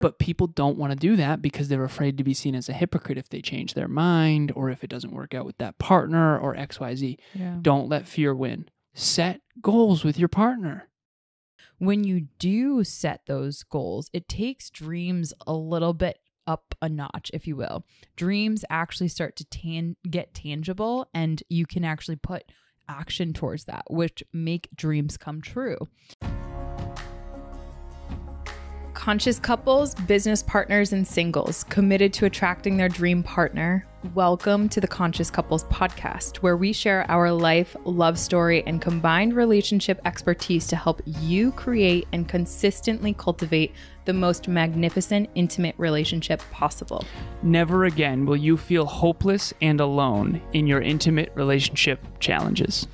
But people don't want to do that because they're afraid to be seen as a hypocrite if they change their mind or if it doesn't work out with that partner or XYZ. Yeah. Don't let fear win. Set goals with your partner. When you do set those goals, it takes dreams a little bit up a notch, if you will. Dreams actually start to get tangible, and you can actually put action towards that, which make dreams come true. Conscious couples, business partners, and singles committed to attracting their dream partner. Welcome to the Conscious Couples podcast, where we share our life, love story, and combined relationship expertise to help you create and consistently cultivate the most magnificent, intimate relationship possible. Never again will you feel hopeless and alone in your intimate relationship challenges.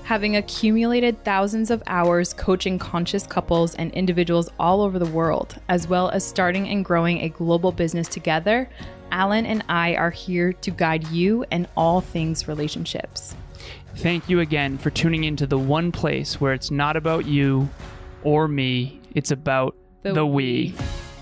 Having accumulated thousands of hours coaching conscious couples and individuals all over the world, as well as starting and growing a global business together, Alan and I are here to guide you in all things relationships. Thank you again for tuning into the one place where it's not about you or me, it's about the we.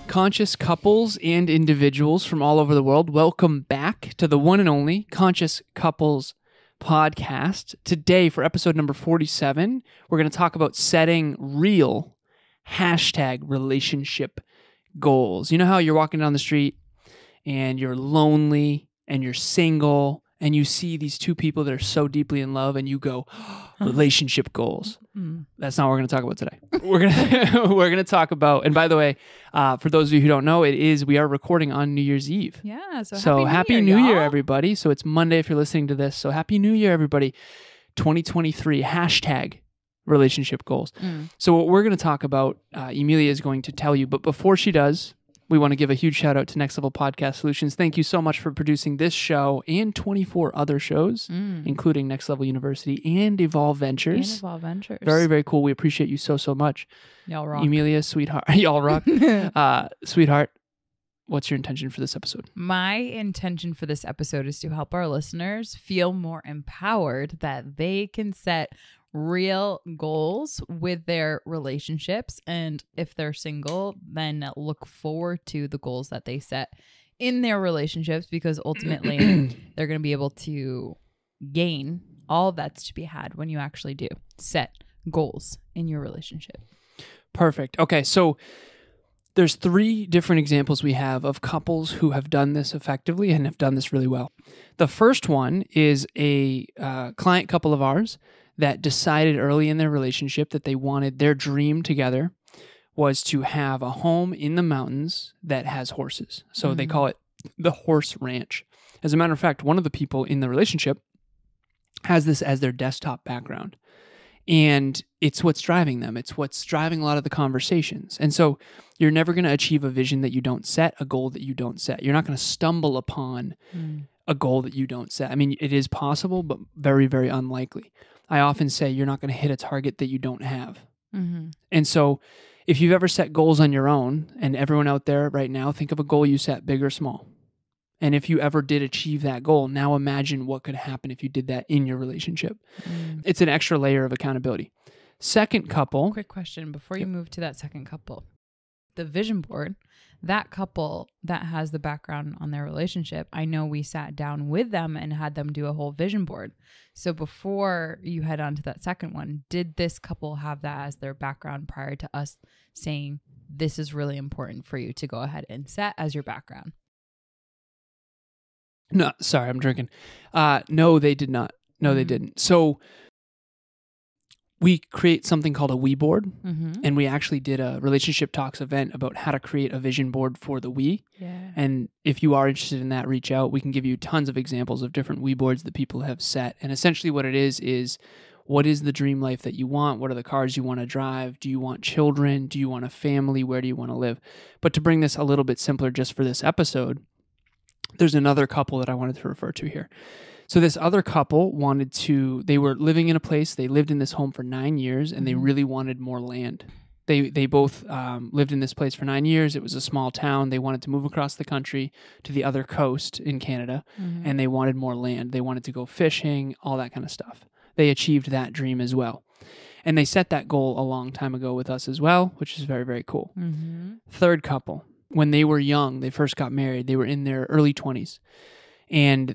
Conscious couples and individuals from all over the world, welcome back to the one and only Conscious Couples podcast. Today, for episode number 47, we're going to talk about setting real #relationship goals. You know how you're walking down the street and you're lonely and you're single and you see these two people that are so deeply in love and you go, relationship goals. That's not what we're going to talk about today. We're going to talk about, and by the way, for those of you who don't know, we are recording on New Year's Eve. Yeah, So happy New Year, everybody. So it's Monday if you're listening to this. So happy New Year, everybody. 2023 #relationship goals. So what we're going to talk about, Emilia is going to tell you, but before she does, we want to give a huge shout out to Next Level Podcast Solutions. Thank you so much for producing this show and 24 other shows, including Next Level University and Evolve Ventures. Very, very cool. We appreciate you so, so much. Y'all rock. Emilia, sweetheart. Y'all rock. Sweetheart, what's your intention for this episode? My intention for this episode is to help our listeners feel more empowered that they can set real goals with their relationships, and if they're single, then look forward to the goals that they set in their relationships, because ultimately they're going to be able to gain all that's to be had when you actually do set goals in your relationship. Perfect. Okay, so there's 3 different examples we have of couples who have done this effectively and have done this really well. The first one is a client couple of ours that decided early in their relationship that they wanted their dream together was to have a home in the mountains that has horses. So they call it the horse ranch. As a matter of fact, one of the people in the relationship has this as their desktop background. And it's what's driving them. It's what's driving a lot of the conversations. And so you're never going to achieve a vision that you don't set, a goal that you don't set. You're not going to stumble upon a goal that you don't set. I mean, it is possible, but very, very unlikely. I often say you're not going to hit a target that you don't have. And so if you've ever set goals on your own, and everyone out there right now, think of a goal you set, big or small. And if you ever did achieve that goal, now imagine what could happen if you did that in your relationship. It's an extra layer of accountability. Second couple. Quick question before you move to that second couple. The vision board, that couple that has the background on their relationship, I know we sat down with them and had them do a whole vision board. So before you head on to that second one, did this couple have that as their background prior to us saying, this is really important for you to go ahead and set as your background? No, sorry, I'm drinking. No, they did not. No, they didn't. So we create something called a we board, and we actually did a relationship talks event about how to create a vision board for the we. Yeah. And if you are interested in that, reach out. We can give you tons of examples of different we boards that people have set. And essentially what it is what is the dream life that you want? What are the cars you want to drive? Do you want children? Do you want a family? Where do you want to live? But to bring this a little bit simpler just for this episode, there's another couple that I wanted to refer to here. So this other couple they were living in a place, they lived in this home for 9 years, and they really wanted more land. They both lived in this place for 9 years. It was a small town. They wanted to move across the country to the other coast in Canada, and they wanted more land. They wanted to go fishing, all that kind of stuff. They achieved that dream as well. And they set that goal a long time ago with us as well, which is very, very cool. Third couple. when they were young, they first got married, they were in their early 20s. And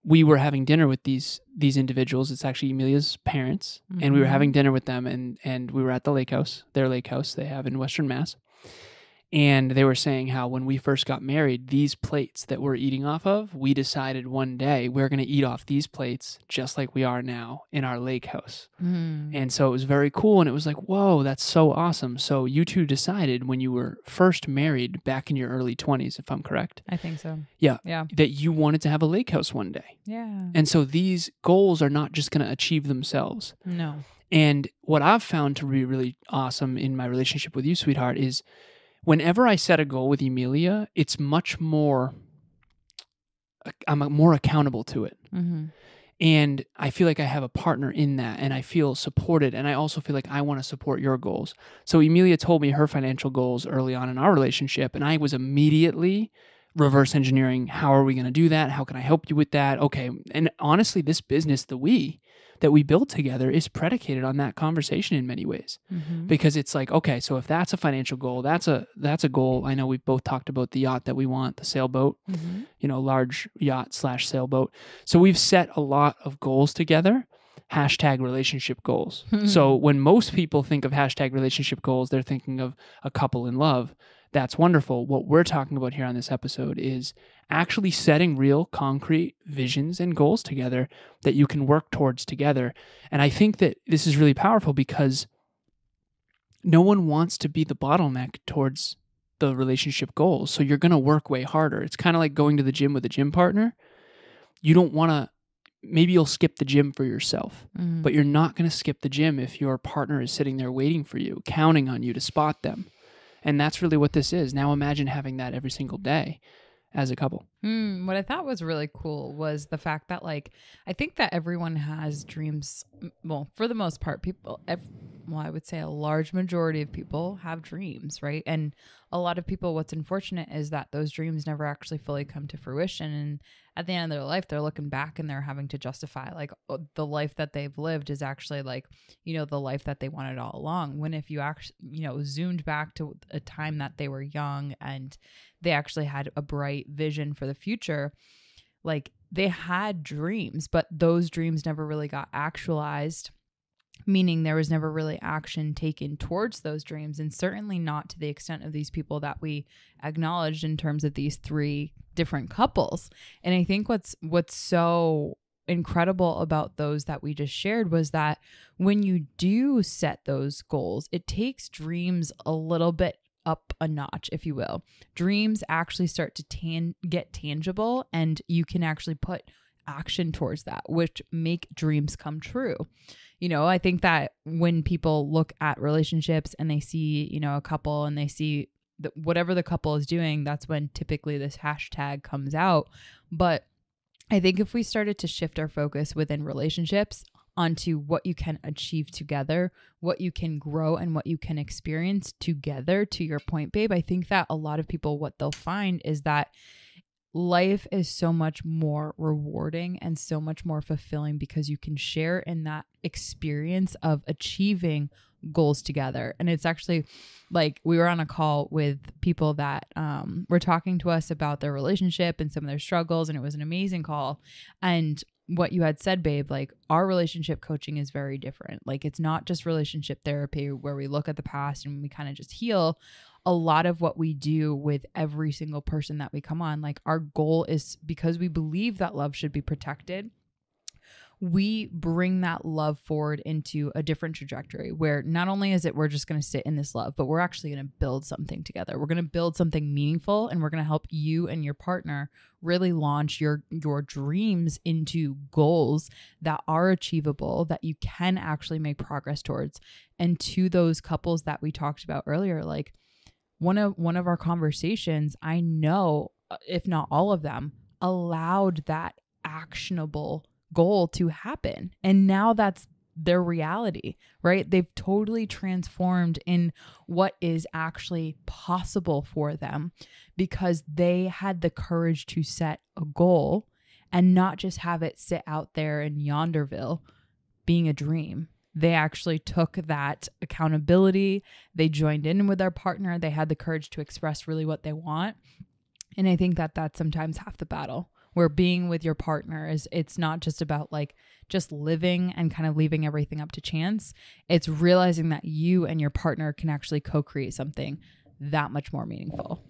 we were having dinner with these individuals. It's actually Emilia's parents. And we were having dinner with them, and we were at the lake house, their lake house they have in Western Mass. And they were saying how when we first got married, these plates that we're eating off of, we decided one day we're going to eat off these plates just like we are now in our lake house. And so it was very cool. And it was like, whoa, that's so awesome. So you two decided when you were first married back in your early 20s, if I'm correct. I think so. Yeah. Yeah. That you wanted to have a lake house one day. Yeah. And so these goals are not just going to achieve themselves. No. And what I've found to be really awesome in my relationship with you, sweetheart, is whenever I set a goal with Emilia, it's much more, I'm more accountable to it. And I feel like I have a partner in that, and I feel supported. And I also feel like I want to support your goals. So Emilia told me her financial goals early on in our relationship, and I was immediately reverse engineering. How are we going to do that? How can I help you with that? Okay. And honestly, this business, that we built together, is predicated on that conversation in many ways, because it's like, okay, so if that's a financial goal, that's a goal. I know we've both talked about the yacht that we want, the sailboat, large yacht / sailboat. So we've set a lot of goals together, #relationship goals. So when most people think of #relationship goals, they're thinking of a couple in love. That's wonderful. What we're talking about here on this episode is actually setting real concrete visions and goals together that you can work towards together. And I think that this is really powerful because no one wants to be the bottleneck towards the relationship goals. So you're going to work way harder. It's kind of like going to the gym with a gym partner. You don't want to, maybe you'll skip the gym for yourself, but you're not going to skip the gym if your partner is sitting there waiting for you, counting on you to spot them. And that's really what this is. Now imagine having that every single day as a couple. What I thought was really cool was the fact that, like, I think that everyone has dreams. Well, for the most part, I would say a large majority of people have dreams, right? And a lot of people, what's unfortunate is that those dreams never actually fully come to fruition. And at the end of their life, they're looking back and they're having to justify, like, the life that they've lived is actually, like, the life that they wanted all along. When if you actually, zoomed back to a time that they were young and they actually had a bright vision for the future, like, they had dreams, but those dreams never really got actualized, meaning there was never really action taken towards those dreams, and certainly not to the extent of these people that we acknowledged in terms of these 3 different couples. And I think what's so incredible about those that we just shared was that when you do set those goals, it takes dreams a little bit up a notch, if you will. Dreams actually start to get tangible, and you can actually put action towards that, which make dreams come true. I think that when people look at relationships and they see, a couple, and they see that whatever the couple is doing, that's when typically this hashtag comes out. But I think if we started to shift our focus within relationships onto what you can achieve together, what you can grow, and what you can experience together, to your point, babe, I think that a lot of people, what they'll find is that life is so much more rewarding and so much more fulfilling because you can share in that experience of achieving goals together. And it's actually like, we were on a call with people that were talking to us about their relationship and some of their struggles, and it was an amazing call. And what you had said, babe, like, our relationship coaching is very different. Like, it's not just relationship therapy where we look at the past and we kind of just heal. A lot of what we do with every single person that we come on, like, our goal is, because we believe that love should be protected, we bring that love forward into a different trajectory where not only is it we're just going to sit in this love, but we're actually going to build something together. We're going to build something meaningful, and we're going to help you and your partner really launch your dreams into goals that are achievable, that you can actually make progress towards. And to those couples that we talked about earlier, like, one of our conversations, I know, if not all of them, allowed that actionable goal to happen. And now that's their reality, right? They've totally transformed in what is actually possible for them because they had the courage to set a goal and not just have it sit out there in Yonderville being a dream. they actually took that accountability. They joined in with their partner. They had the courage to express really what they want. And I think that that's sometimes half the battle, where being with your partner it's not just about like just living and kind of leaving everything up to chance. It's realizing that you and your partner can actually co-create something that much more meaningful.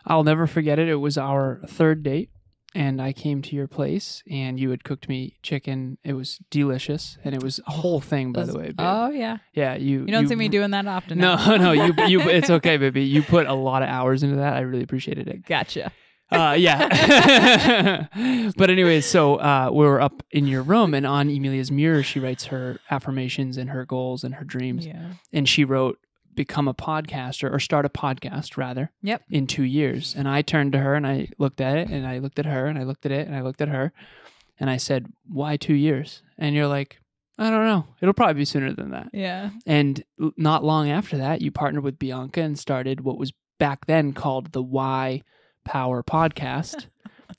I'll never forget it. It was our third date, and I came to your place, and you had cooked me chicken. It was delicious, and it was a whole thing, by the way, babe. Oh, yeah. Yeah, you don't see me doing that often. No, you. It's okay, baby. You put a lot of hours into that. I really appreciated it. Gotcha. Yeah. But anyways, so we were up in your room, and on Emilia's mirror, she writes her affirmations and her goals and her dreams. Yeah. And she wrote, become a podcaster, or start a podcast rather. Yep. In 2 years. And I turned to her and I looked at it, and I looked at her, and I looked at it, and I looked at her, and I said, why 2 years? And you're like, I don't know. It'll probably be sooner than that. Yeah. And not long after that, you partnered with Bianca and started what was back then called the Why Power Podcast.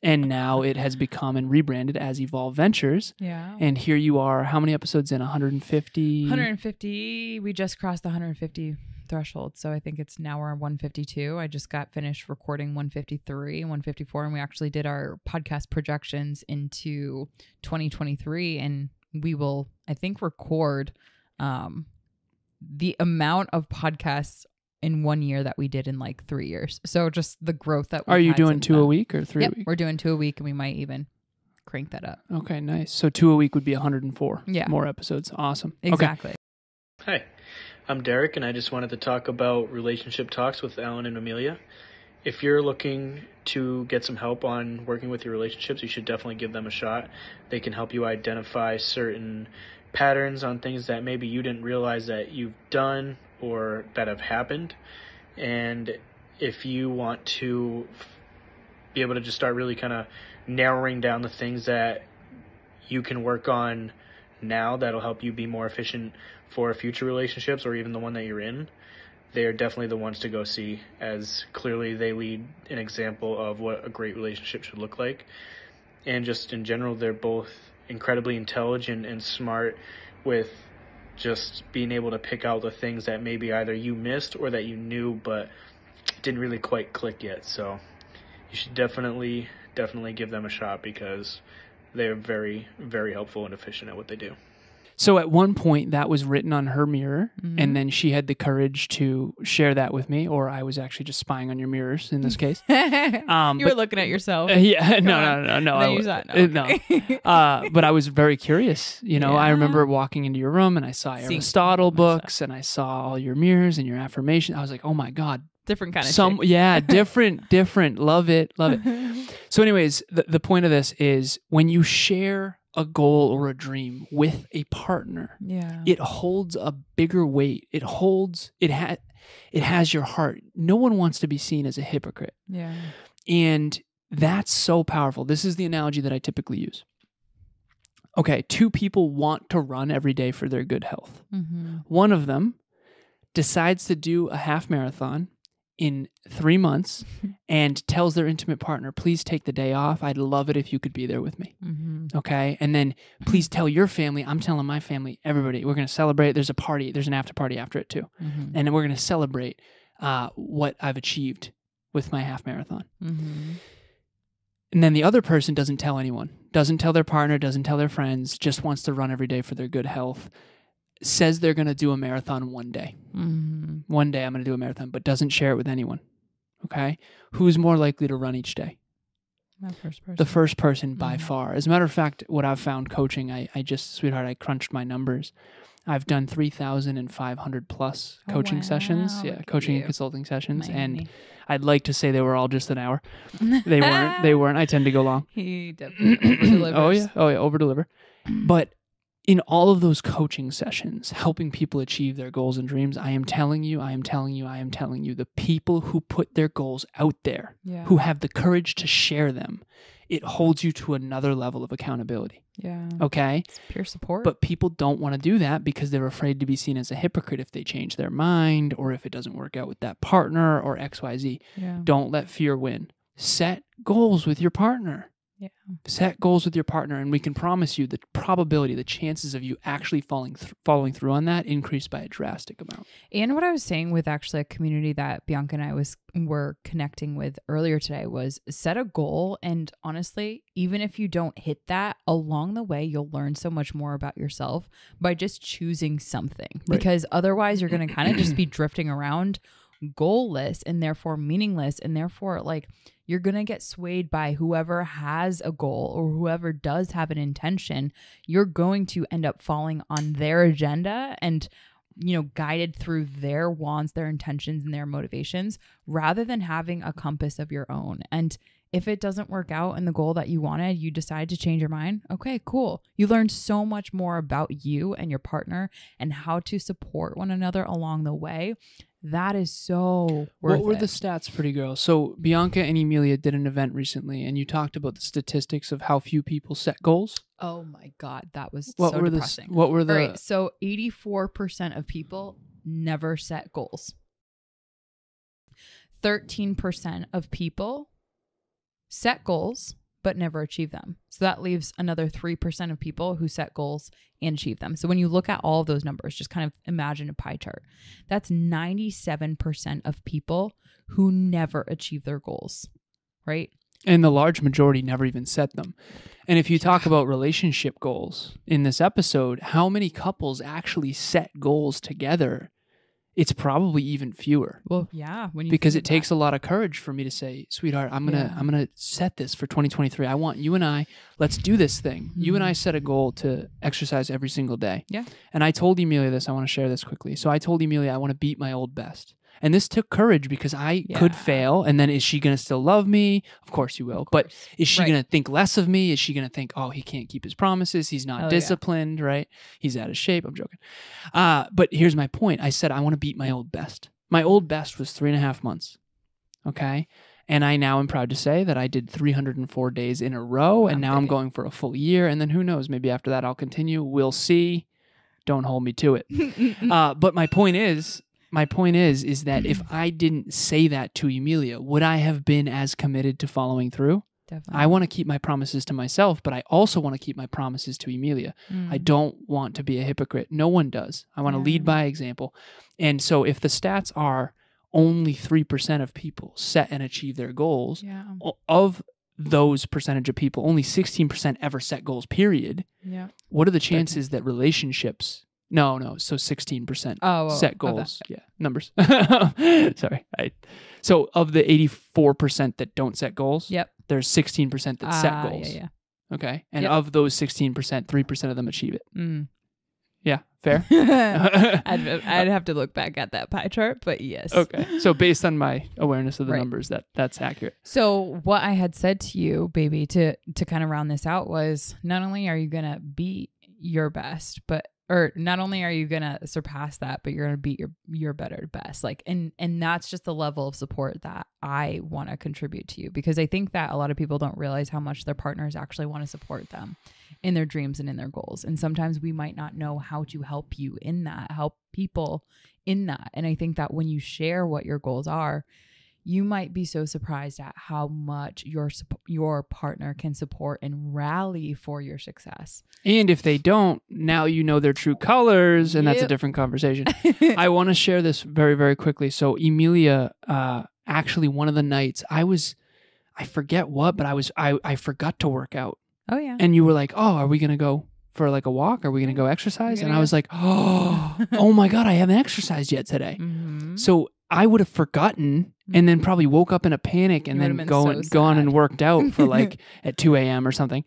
And now it has become and rebranded as Evolve Ventures. Yeah. And here you are, how many episodes in? 150? 150. We just crossed the 150 threshold. So I think it's now we're on 152. I just got finished recording 153, 154. And we actually did our podcast projections into 2023. And we will, I think, record the amount of podcasts in 1 year that we did in like 3 years. So just the growth that we Are you doing 2 a week or 3 a week? We're doing 2 a week, and we might even crank that up. Okay, nice. So 2 a week would be 104 Yeah. more episodes. Awesome. Exactly. Okay. Hi, I'm Derek, and I just wanted to talk about relationship talks with Alan and Emilia. If you're looking to get some help on working with your relationships, you should definitely give them a shot. They can help you identify certain patterns on things that maybe you didn't realize that you've done or that have happened. And if you want to be able to just start really kind of narrowing down the things that you can work on now that'll help you be more efficient for future relationships or even the one that you're in, they're definitely the ones to go see, as clearly they lead an example of what a great relationship should look like. And just in general, they're both incredibly intelligent and smart with just being able to pick out the things that maybe either you missed or that you knew but didn't really quite click yet. So you should definitely give them a shot, because they're very, very helpful and efficient at what they do. So at one point that was written on her mirror, Mm-hmm. and then she had the courage to share that with me, or I was actually just spying on your mirrors in this case. You were looking at yourself. Yeah, no. Then I you was, thought, no, okay. no. But I was very curious. You know, I Yeah. remember walking into your room and I saw Seeing Aristotle myself. books, and I saw all your mirrors and your affirmation. I was like, oh my God. Different kind of chick. Yeah, different. Love it. So anyways, the point of this is when you share a goal or a dream with a partner, Yeah. it holds a bigger weight. It has your heart. No one wants to be seen as a hypocrite. Yeah. And that's so powerful. This is the analogy that I typically use. Okay, 2 people want to run every day for their good health. Mm-hmm. One of them decides to do a half marathon in 3 months and tells their intimate partner, please take the day off. I'd love it if you could be there with me. Mm-hmm. Okay. And then please tell your family, I'm telling my family, everybody, we're going to celebrate. There's a party. There's an after party after it too. Mm-hmm. And then we're going to celebrate what I've achieved with my half marathon. Mm-hmm. And then the other person doesn't tell anyone, doesn't tell their partner, doesn't tell their friends, just wants to run every day for their good health. Says they're going to do a marathon one day. Mm-hmm. One day I'm going to do a marathon, but doesn't share it with anyone. Okay? Who's more likely to run each day? That first person. The first person by Mhm. far. As a matter of fact, what I've found coaching, I crunched my numbers. I've done 3,500 plus Oh, coaching sessions. wow. Yeah, Look at coaching and you. consulting sessions. And Miami. I'd like to say they were all just an hour. They weren't. I tend to go long. He definitely over-delivers. Oh yeah, over deliver. But in all of those coaching sessions, helping people achieve their goals and dreams, I am telling you, the people who put their goals out there, Yeah. who have the courage to share them, it holds you to another level of accountability. Yeah. Okay? It's pure support. But people don't want to do that because they're afraid to be seen as a hypocrite if they change their mind, or if it doesn't work out with that partner, or XYZ. yeah. Don't let fear win. Set goals with your partner. Yeah. Set goals with your partner, and we can promise you the probability, the chances of you actually following through on that increase by a drastic amount. And what I was saying with actually a community that Bianca and I were connecting with earlier today was set a goal. And honestly, even if you don't hit that, along the way, you'll learn so much more about yourself by just choosing something. Right. Because otherwise, you're going to kind of just be drifting around goalless and therefore meaningless. And therefore, like, you're going to get swayed by whoever has a goal or whoever does have an intention. You're going to end up falling on their agenda and, you know, guided through their wants, their intentions, and their motivations rather than having a compass of your own. And if it doesn't work out in the goal that you wanted, you decide to change your mind. Okay, cool. You learned so much more about you and your partner and how to support one another along the way. That is so worth it. What were the stats, pretty girl? So Bianca and Emilia did an event recently, and you talked about the statistics of how few people set goals. Oh my God, that was What so were depressing. What were the? All right, so 84% of people never set goals. 13% of people set goals but never achieve them. So that leaves another 3% of people who set goals and achieve them. So when you look at all of those numbers, just kind of imagine a pie chart. That's 97% of people who never achieve their goals, right? And the large majority never even set them. And if you talk about relationship goals in this episode, how many couples actually set goals together? It's probably even fewer. Well, yeah, when you because think it takes a lot of courage for me to say, sweetheart, I'm gonna set this for 2023. I want you and I, let's do this thing. Mm-hmm. You and I set a goal to exercise every single day. Yeah. And I told Emilia this. I want to share this quickly. So I told Emilia I want to beat my old best. And this took courage because I could fail. And then is she going to still love me? Of course you will. But is she going to think less of me? Is she going to think, oh, he can't keep his promises. He's not disciplined, right? He's out of shape. I'm joking. But here's my point. I said, I want to beat my old best. My old best was 3.5 months. Okay. And I now am proud to say that I did 304 days in a row. And now I'm going for a full year. And then who knows? Maybe after that I'll continue. We'll see. Don't hold me to it. But my point is that if I didn't say that to Emilia, would I have been as committed to following through? Definitely. I want to keep my promises to myself, but I also want to keep my promises to Emilia. I don't want to be a hypocrite. No one does. I want to lead by example. And so if the stats are only 3% of people set and achieve their goals, of those percentage of people, only 16% ever set goals, period. Yeah. What are the chances that relationships... No. So 16% set goals. Yeah, numbers. Sorry. So of the 84% that don't set goals, there's 16% that set goals. Yeah. Okay. And of those 16%, 3% of them achieve it. Mm. Yeah. Fair? I'd have to look back at that pie chart, but yes. Okay. So based on my awareness of the numbers, that's accurate. So what I had said to you, baby, to kind of round this out was not only are you going to beat your best, or not only are you going to surpass that, but you're going to beat your better best. Like, and that's just the level of support that I want to contribute to you, because I think that a lot of people don't realize how much their partners actually want to support them in their dreams and in their goals. And sometimes we might not know how to help you in that, help people in that. And I think that when you share what your goals are, you might be so surprised at how much your partner can support and rally for your success. And if they don't, now you know their true colors, and that's a different conversation. I want to share this very, very quickly. So Emilia, actually one of the nights I forget what, but I forgot to work out. Oh yeah. And you were like, oh, are we going to go for like a walk? Are we going to go exercise? And I was like, oh my God, I haven't exercised yet today. Mm-hmm. So I would have forgotten and then probably woke up in a panic and then gone and worked out for like at 2 a.m. or something.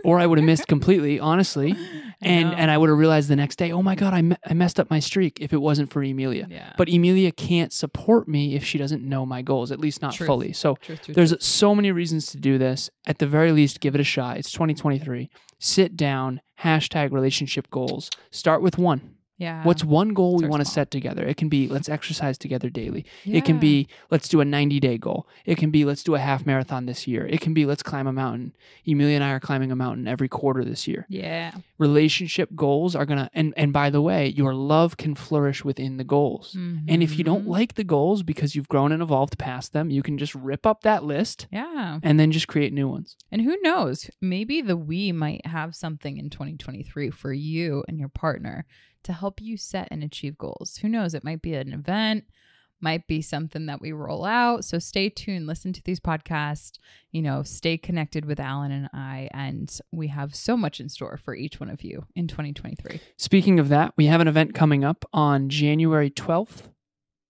Or I would have missed completely, honestly. And I would have realized the next day, oh my God, I messed up my streak if it wasn't for Emilia. Yeah. But Emilia can't support me if she doesn't know my goals, at least not fully. So there's so many reasons to do this. At the very least, give it a shot. It's 2023. Sit down, # relationship goals. Start with one. Yeah. What's one goal we Start want to small. set together? It can be, let's exercise together daily. Yeah. It can be, let's do a 90-day goal. It can be, let's do a half marathon this year. It can be, let's climb a mountain. Emilia and I are climbing a mountain every quarter this year. Yeah. Relationship goals are going to, and by the way, your love can flourish within the goals. And if you don't like the goals because you've grown and evolved past them, you can just rip up that list Yeah. and then just create new ones. And who knows, maybe the we might have something in 2023 for you and your partner to help you set and achieve goals. Who knows? It might be an event, might be something that we roll out. So stay tuned, listen to these podcasts, stay connected with Alan and I, and we have so much in store for each one of you in 2023. Speaking of that, we have an event coming up on January 12th.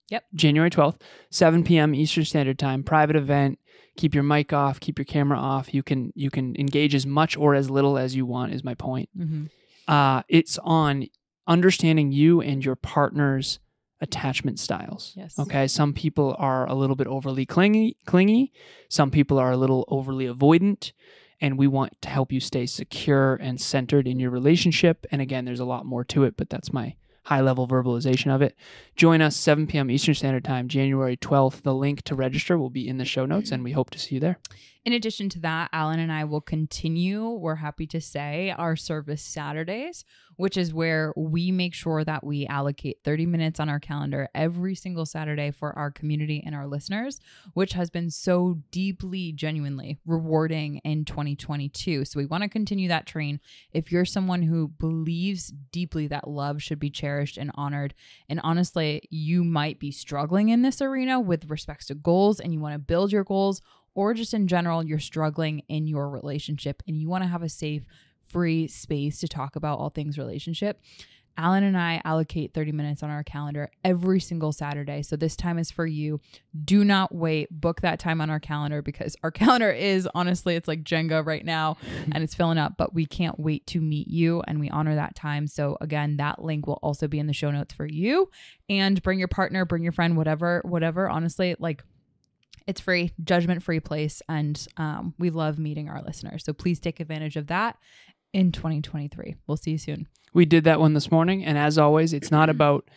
Yep. January 12th, 7 p.m. Eastern Standard Time, private event. Keep your mic off, keep your camera off. You can engage as much or as little as you want is my point. It's on understanding you and your partner's attachment styles. Yes. Okay. Some people are a little bit overly clingy. Some people are a little overly avoidant. And we want to help you stay secure and centered in your relationship. And again, there's a lot more to it, but that's my high-level verbalization of it. Join us 7 p.m. Eastern Standard Time, January 12th. The link to register will be in the show notes, and we hope to see you there. In addition to that, Alan and I will continue, we're happy to say, our service Saturdays, which is where we make sure that we allocate 30 minutes on our calendar every single Saturday for our community and our listeners, which has been so deeply, genuinely rewarding in 2022. So we want to continue that train. If you're someone who believes deeply that love should be cherished and honored, and honestly, you might be struggling in this arena with respects to goals and you want to build your goals, or just in general, you're struggling in your relationship and you want to have a safe, free space to talk about all things relationship, Alan and I allocate 30 minutes on our calendar every single Saturday. So this time is for you. Do not wait. Book that time on our calendar because our calendar is, honestly, it's like Jenga right now and it's filling up, but we can't wait to meet you and we honor that time. So again, that link will also be in the show notes for you. And bring your partner, bring your friend, whatever, honestly, like, it's free, judgment-free place, and we love meeting our listeners. So please take advantage of that in 2023. We'll see you soon. We did that one this morning, and as always, it's not about...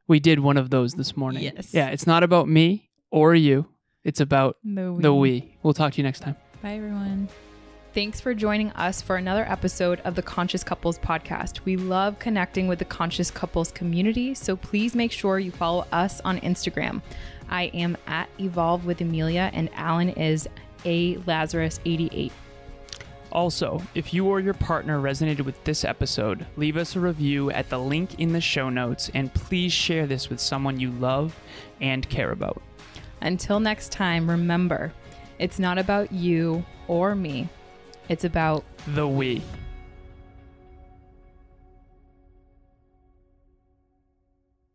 we did one of those this morning. Yes. Yeah, it's not about me or you. It's about the we. We'll talk to you next time. Bye, everyone. Thanks for joining us for another episode of the Conscious Couples podcast. We love connecting with the Conscious Couples community, so please make sure you follow us on Instagram. I am at Evolve with Emilia and Alan is a Lazaros 88. Also, if you or your partner resonated with this episode, leave us a review at the link in the show notes and please share this with someone you love and care about. Until next time, remember, it's not about you or me. It's about the we.